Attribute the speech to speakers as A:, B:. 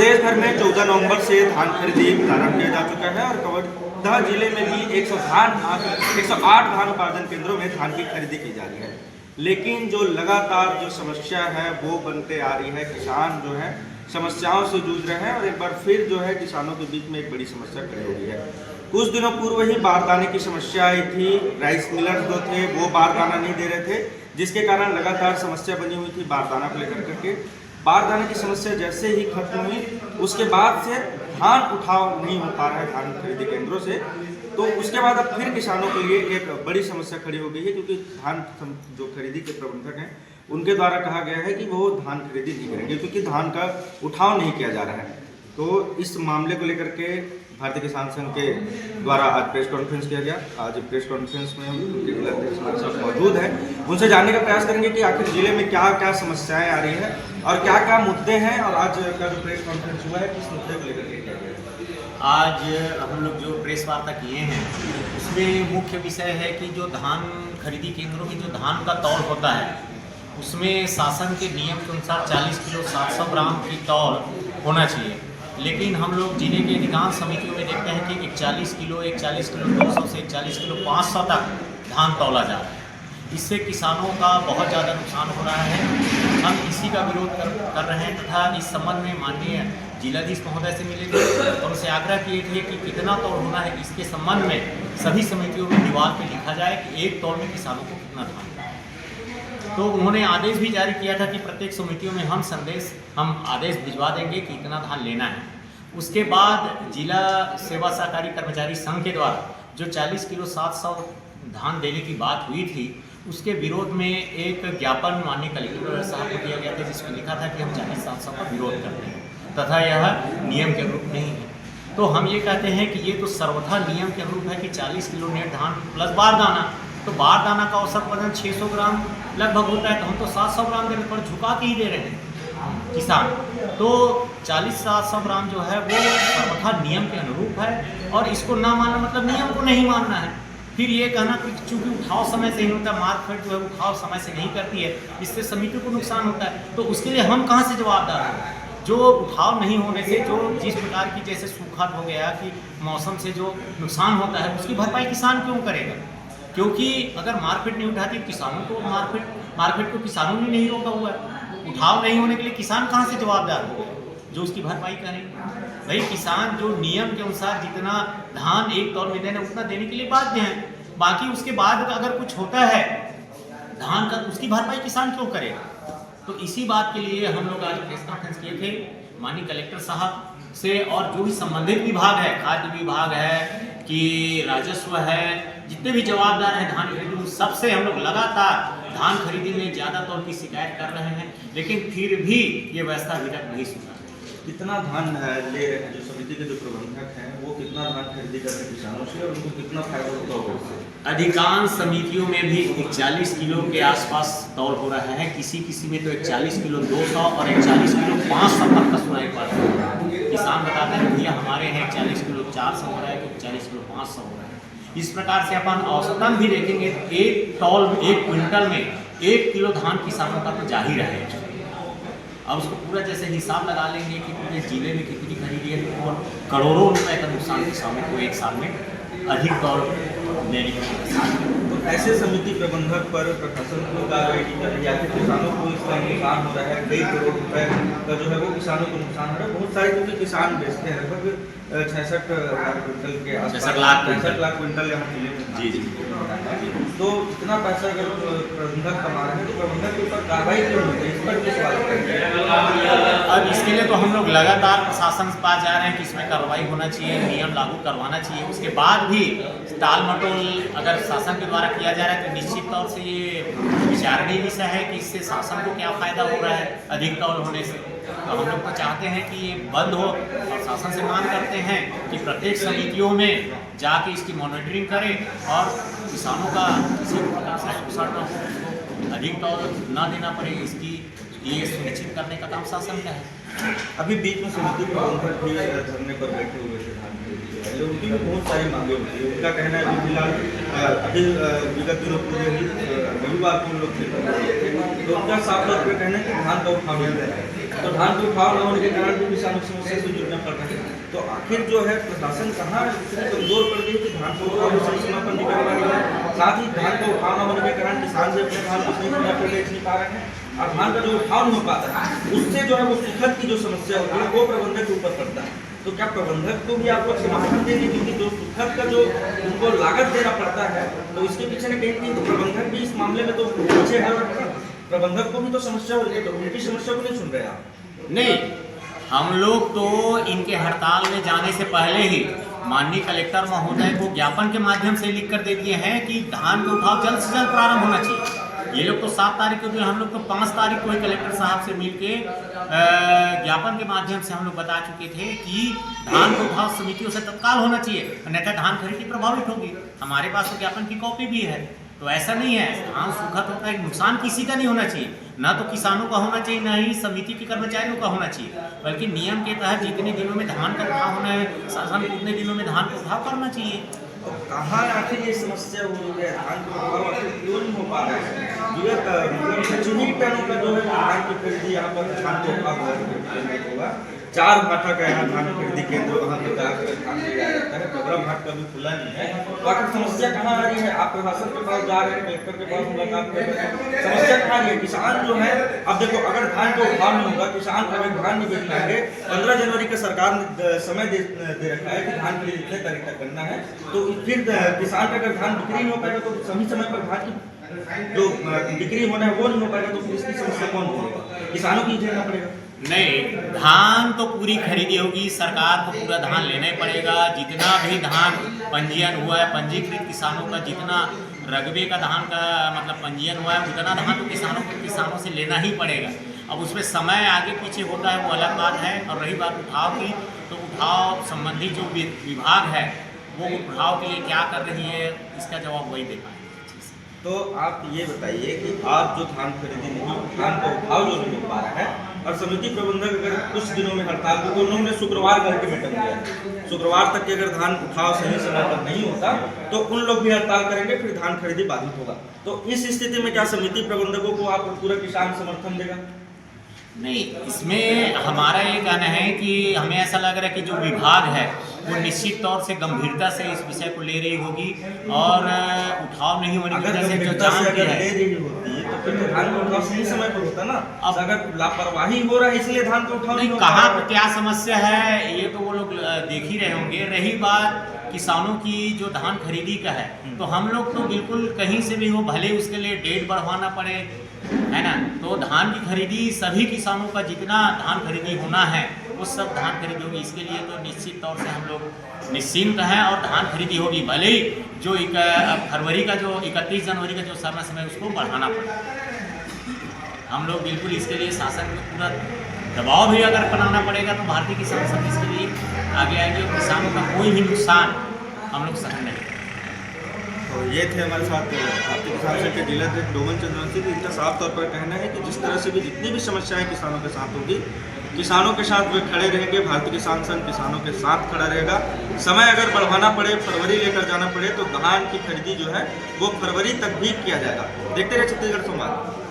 A: प्रदेश भर में 14 नवंबर से धान खरीदी प्रारंभ किया जा चुका है और कवर्धा जिले में भी 108 धान उत्पादन केंद्रों में धान की खरीदी की जा रही है। लेकिन जो लगातार जो समस्या है वो बनते आ रही है, किसान जो है समस्याओं से जूझ रहे हैं और एक बार फिर जो है किसानों के बीच में एक बड़ी समस्या खड़ी हो गई है। कुछ दिनों पूर्व ही बारदाने की समस्या आई थी, राइस मिलर्स जो थे वो बारदाना नहीं दे रहे थे, जिसके कारण लगातार समस्या बनी हुई थी बारदाना को लेकर करके। बारदाने की समस्या जैसे ही खत्म हुई उसके बाद से धान उठाव नहीं हो पा रहा है धान खरीदी केंद्रों से, तो उसके बाद अब फिर किसानों के लिए एक बड़ी समस्या खड़ी हो गई है, क्योंकि धान जो खरीदी के प्रबंधक हैं उनके द्वारा कहा गया है कि वो धान खरीदी नहीं करेंगे क्योंकि धान का उठाव नहीं किया जा रहा है। तो इस मामले को लेकर के भारतीय किसान संघ के द्वारा आज प्रेस कॉन्फ्रेंस किया गया। आज प्रेस कॉन्फ्रेंस में उनके जिलाध्यक्ष हमारे साथ मौजूद है, उनसे जानने का प्रयास करेंगे कि आखिर जिले में क्या क्या समस्याएं आ रही है और क्या क्या मुद्दे हैं, और आज का जो प्रेस कॉन्फ्रेंस हुआ है किस मुद्दे को लेकर के किया गया।
B: आज हम लोग जो प्रेस वार्ता किए हैं उसमें मुख्य विषय है कि जो धान खरीदी केंद्रों में जो धान का तौल होता है उसमें शासन के नियम के अनुसार 40 किलो 700 ग्राम की तौल होना चाहिए, लेकिन हम लोग जिले के अधिकांश समितियों में देखते हैं कि 41 किलो 200 से 41 किलो 500 तक धान तौला जा रहा है। इससे किसानों का बहुत ज़्यादा नुकसान हो रहा है। हम इसी का विरोध कर रहे हैं तथा इस संबंध में माननीय जिलाधीश महोदय से मिले थे और उनसे आग्रह किए थे कि कितना तौल होना है इसके संबंध में सभी समितियों में दीवार पर लिखा जाए कि एक तौल में किसानों को कितना धान। तो उन्होंने आदेश भी जारी किया था कि प्रत्येक समितियों में हम आदेश भिजवा देंगे कि इतना धान लेना है। उसके बाद जिला सेवा सहकारी कर्मचारी संघ के द्वारा जो 40 किलो 700 धान देने की बात हुई थी उसके विरोध में एक ज्ञापन माननीय कलेक्टर साहब को दिया गया था, जिसमें लिखा था कि हम 40-700 का विरोध करते हैं तथा यह नियम के अनुरूप नहीं है। तो हम ये कहते हैं कि ये तो सर्वथा नियम के अनुरूप है कि 40 किलो नेट धान प्लस बारदाना, तो बारदाना का औसत वजन 600 ग्राम लगभग होता है, तो हम तो 700 ग्राम देने पर झुका के ही दे रहे हैं किसान। तो 40-700 ग्राम जो है वो सर्वथा नियम के अनुरूप है और इसको ना मानना मतलब नियम को नहीं मानना है। फिर ये कहना कि चूंकि उठाव समय से नहीं होता, मार्केट जो है उठाव समय से नहीं करती है, इससे समिति को नुकसान होता है, तो उसके लिए हम कहाँ से जवाबदार हैं। जो उठाव नहीं होने से जो जिस प्रकार की जैसे सूखा हो गया कि मौसम से जो नुकसान होता है उसकी भरपाई किसान क्यों करेगा, क्योंकि अगर मार्केट नहीं उठाती किसानों को मार्केट को किसानों ने नहीं रोका हुआ है। उठाव नहीं होने के लिए किसान कहाँ से जवाबदार होगा जो उसकी भरपाई करेंगे। भाई किसान जो नियम के अनुसार जितना धान एक तौल में देना उतना देने के लिए बाध्य हैं, बाकी उसके बाद अगर कुछ होता है धान का उसकी भरपाई किसान क्यों करेगा। तो इसी बात के लिए हम लोग आज प्रेस कॉन्फ्रेंस किए थे माननीय कलेक्टर साहब से, और जो भी संबंधित विभाग है, खाद्य विभाग है कि राजस्व है, जितने भी जवाबदार हैं धान खरीदी सबसे हम लोग लगातार धान खरीदी में ज़्यादा तौर की शिकायत कर रहे हैं, लेकिन फिर भी ये व्यवस्था अभी तक नहीं सुना।
A: कितना धान ले रहे हैं जो समिति के जो प्रबंधक हैं वो कितना धान खरीदी करते हैं किसानों से और उनको कितना फायदा होता होगा उससे?
B: अधिकांश समितियों में भी 41 किलो के आसपास तौल हो रहा है, किसी में तो 41 किलो 200 और 41 किलो 500 तक का सुनाई पड़ रहा है। किसान बताते हैं भैया हमारे यहाँ 41 किलो 400 हो रहा है, तो 40 किलो 500 हो रहा है। इस प्रकार से अपन औसतन भी देखेंगे एक तौल 1 क्विंटल में 1 किलो धान किसानों का तो जाहिर है। अब उसको पूरा जैसे हिसाब लगा लेंगे कि पूरे जिले में कितनी खरीदी है और करोड़ों रुपए का नुकसान किसानों को एक साल में अधिक तौर देने की।
A: तो ऐसे समिति प्रबंधक पर प्रशासन को कार्रवाई की जा रही है, किसानों को इसका नुकसान हो रहा है, कई करोड़ रुपए का जो है वो किसानों को नुकसान हो रहा है। बहुत सारे क्योंकि किसान बेचते हैं लगभग 66 लाख क्विंटल के आसपास, 65 लाख क्विंटल यहाँ जिले में।
B: जी।
A: तो इतना पैसा अगर प्रबंधक कमा रहे हैं तो प्रबंधक के ऊपर कार्रवाई क्यों होती है, इस पर किस बात करेंगे।
B: अब इसके लिए तो हम लोग लगातार प्रशासन के पास जा रहे हैं कि इसमें कार्रवाई होना चाहिए, नियम लागू करवाना चाहिए। उसके बाद भी टाल मटोल अगर शासन के द्वारा किया जा रहा है तो निश्चित तौर से ये विचारणीय विषय है कि इससे शासन को क्या फायदा हो रहा है अधिक तौल होने से। तो हम लोग तो चाहते हैं कि ये बंद हो और शासन से मांग करते हैं कि प्रत्येक समितियों में जाके इसकी मॉनिटरिंग करें और किसानों का किसी प्रकार से शोषण न हो, अधिक तौल न देना पड़े, इसकी ये सुनिश्चित करने का काम शासन का है।
A: अभी बीच में समिति प्रबंधक भी धरने पर बैठे हुए थे धान खरीदी पहले उनकी भी बहुत सारी मांगे होती है। उनका कहना है कि फिलहाल अभी विगत दिनों पूर्व ही रविवार को उन लोग ठेका किए थे, तो उनका साफ तौर पर कहना है कि धान का उठाव नहीं है, तो धान का उठाव न होने के कारण भी किसानों की समस्या से जुड़ना पड़ रहा है। तो आखिर जो है प्रशासन कहाँ इतनी कमजोर पड़ गई कि धान को उठाव सही समय पर निकल पा रही है, साथ ही धान का उठाव न होने के कारण किसान से अपने धान को सही समय पर बेच नहीं पा रहे हैं, और धान का जो उठाव नहीं हो पाता है उससे जो है वो सुखद की जो समस्या होती है वो प्रबंधक के ऊपर पड़ता है। तो क्या प्रबंधक को भी आप लोग समर्थन देंगे, क्योंकि जो सुखद का जो उनको लागत देना पड़ता है तो इसके पीछे न कहीं तो प्रबंधक भी इस मामले में तो पीछे है, प्रबंधक को भी तो समस्या हो रही है, तो उनकी समस्या को नहीं सुन रहे आप।
B: नहीं, हम लोग तो इनके हड़ताल में जाने से पहले ही माननीय कलेक्टर महोदय को ज्ञापन के माध्यम से लिख कर दे दिए हैं कि धान का उठाव जल्द से जल्द प्रारंभ होना चाहिए। ये लोग तो 7 तारीख को, हम लोग तो 5 तारीख को ही कलेक्टर साहब से मिलके ज्ञापन के माध्यम से हम लोग बता चुके थे कि धान का उठाव समितियों से तत्काल होना चाहिए, अन्यथा धान खरीदी प्रभावित होगी। हमारे पास तो ज्ञापन की कॉपी भी है। तो ऐसा नहीं है, धान सुखद होता है, नुकसान किसी का नहीं होना चाहिए, ना तो किसानों का होना चाहिए, ना ही समिति के कर्मचारियों का होना चाहिए, बल्कि नियम के तहत जितने दिनों में धान का उठाव होना है शासन उतने दिनों में धान का उठाव करना चाहिए।
A: तो कहाँ आखिर ये समस्या हो रही है, धान का उठाव आखिर क्यों नहीं हो पा रहा है? मतलब चुनी टनों का जो है धान की खरीदी यहाँ पर धान का उठाव होगा, 4 भाटा का यहाँ धान खरीदी केंद्र वहाँ पर जाकर धान लिया जाता है, डबरा भाट का भी खुला नहीं है। तो आखिर समस्या कहाँ आ रही है? आप प्रशासन के पास जा रहे हैं, कलेक्टर के पास मुलाकात कर रहे हैं, समस्या कहाँ आ रही है? किसान जो है, अब देखो अगर धान का उठाव नहीं होगा, किसान अगर धान नहीं बेच पाएंगे, 15 जनवरी का सरकार ने समय दे रखा है कि धान के लिए इतने तारीख तक करना है, तो फिर किसान का अगर धान बिक्री नहीं हो पाएगा तो सही समय पर धान की जो बिक्री होना है वो नहीं हो पाएगा, तो फिर इसकी समस्या कौन होगा? किसानों की झेलना पड़ेगा।
B: नहीं, धान तो पूरी खरीदी होगी, सरकार को पूरा धान लेना ही पड़ेगा। जितना भी धान पंजीयन हुआ है, पंजीकृत किसानों का जितना रकबे का धान का मतलब पंजीयन हुआ है उतना धान तो किसानों से लेना ही पड़ेगा। अब उसमें समय आगे पीछे होता है वो अलग बात है। और रही बात उठाव की, तो उठाव संबंधी जो विभाग है वो उठाव के लिए क्या कर रही है, इसका जवाब वही दे पाएंगे।
A: तो आप ये बताइए कि आप जो धान खरीदी नहीं, धान का उठाव जो नहीं हो पा रहा है, और समिति प्रबंधक अगर कुछ दिनों में हड़ताल को, उन्होंने शुक्रवार का अल्टीमेटम दिया है, शुक्रवार तक के अगर धान उठाव सही समय पर नहीं होता तो उन लोग भी हड़ताल करेंगे, फिर धान खरीदी बाधित होगा। तो इस स्थिति में क्या समिति प्रबंधकों को आप पूरा किसान समर्थन देगा?
B: नहीं, इसमें हमारा ये कहना है कि हमें ऐसा लग रहा है कि जो विभाग है वो निश्चित तौर से गंभीरता से इस विषय को ले रही होगी, और उठाव नहीं होने की वजह से जो जान की है
A: ले रही होती तो फिर तो धान का उठाव सही समय पर होता ना। अब अगर लापरवाही हो रहा है इसलिए धान का उठाव
B: नहीं, कहाँ पर क्या समस्या है ये तो वो लोग देख ही रहे होंगे। रही बात किसानों की जो धान खरीदी का है, तो हम लोग तो बिल्कुल कहीं से भी हो, भले उसके लिए डेट बढ़वाना पड़े, है ना, तो धान की खरीदी सभी किसानों का जितना धान खरीदी होना है वो सब धान खरीदी होगी। इसके लिए तो निश्चित तौर से हम लोग निश्चिंत हैं और धान खरीदी होगी, भले ही जो फरवरी का जो 31 जनवरी का जो समय उसको बढ़ाना पड़े। हम लोग बिल्कुल इसके लिए शासन को पूरा दबाव भी अगर बनाना पड़ेगा तो भारतीय किसान संघ इसके लिए आगे आएगी, और किसानों का कोई भी नुकसान हम लोग सहन नहीं।
A: तो ये थे हमारे साथ भारतीय किसान संघ के जिलाध्यक्ष डोमन चंद्रवंशी। इनका साफ तौर पर कहना है कि जिस तरह से भी जितनी भी समस्याएं किसानों के साथ होगी, किसानों के साथ वे खड़े रहेंगे। भारतीय किसान संघ किसानों के साथ खड़ा रहेगा। समय अगर बढ़ाना पड़े, फरवरी लेकर जाना पड़े, तो धान की खरीदी जो है वो फरवरी तक भी किया जाएगा। देखते रहे छत्तीसगढ़ संवाद।